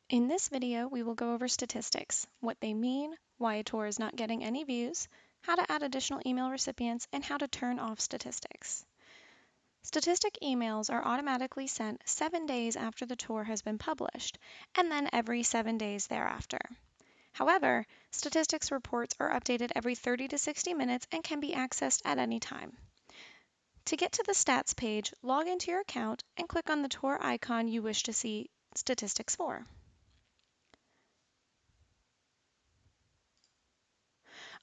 In this video, we will go over statistics, what they mean, why a tour is not getting any views, how to add additional email recipients, and how to turn off statistics. Statistic emails are automatically sent 7 days after the tour has been published, and then every 7 days thereafter. However, statistics reports are updated every 30 to 60 minutes and can be accessed at any time. To get to the stats page, log into your account and click on the tour icon you wish to see statistics for.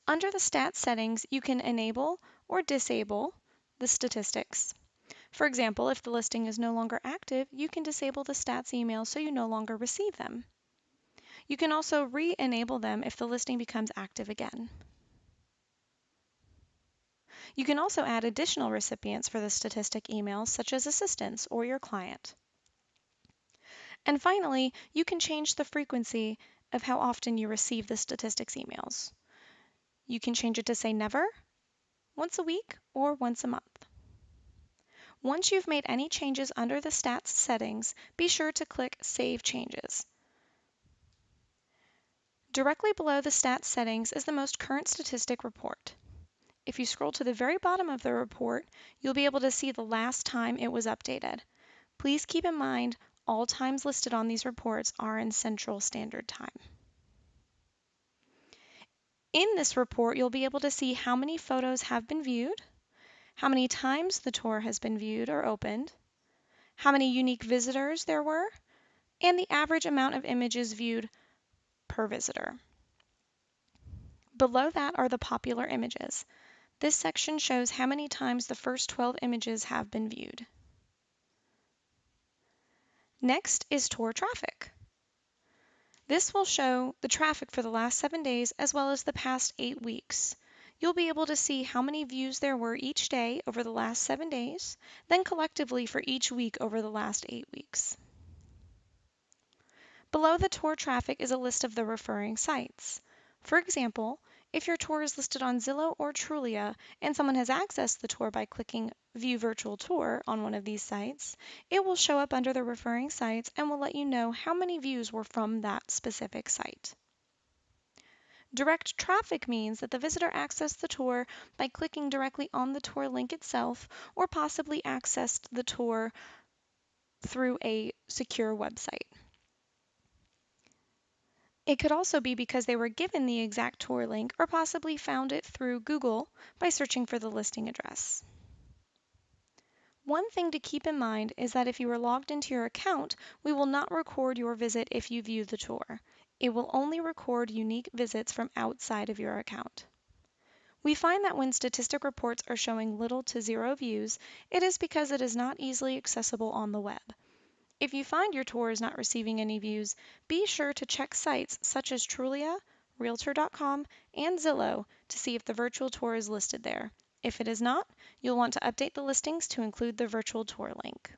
Under the stats settings, you can enable or disable the statistics. For example, if the listing is no longer active, you can disable the stats email so you no longer receive them. You can also re-enable them if the listing becomes active again. You can also add additional recipients for the statistic emails, such as assistants or your client. And finally, you can change the frequency of how often you receive the statistics emails. You can change it to say never, once a week, or once a month. Once you've made any changes under the stats settings, be sure to click Save Changes. Directly below the stats settings is the most current statistic report. If you scroll to the very bottom of the report, you'll be able to see the last time it was updated. Please keep in mind all times listed on these reports are in Central Standard Time. In this report, you'll be able to see how many photos have been viewed, how many times the tour has been viewed or opened, how many unique visitors there were, and the average amount of images viewed per visitor. Below that are the popular images. This section shows how many times the first 12 images have been viewed. Next is tour traffic. This will show the traffic for the last 7 days as well as the past 8 weeks. You'll be able to see how many views there were each day over the last 7 days, then collectively for each week over the last 8 weeks. Below the tour traffic is a list of the referring sites. For example, if your tour is listed on Zillow or Trulia and someone has accessed the tour by clicking View Virtual Tour on one of these sites, it will show up under the referring sites and will let you know how many views were from that specific site. Direct traffic means that the visitor accessed the tour by clicking directly on the tour link itself or possibly accessed the tour through a secure website. It could also be because they were given the exact tour link or possibly found it through Google by searching for the listing address. One thing to keep in mind is that if you are logged into your account, we will not record your visit if you view the tour. It will only record unique visits from outside of your account. We find that when statistic reports are showing little to zero views, it is because it is not easily accessible on the web. If you find your tour is not receiving any views, be sure to check sites such as Trulia, Realtor.com, and Zillow to see if the virtual tour is listed there. If it is not, you'll want to update the listings to include the virtual tour link.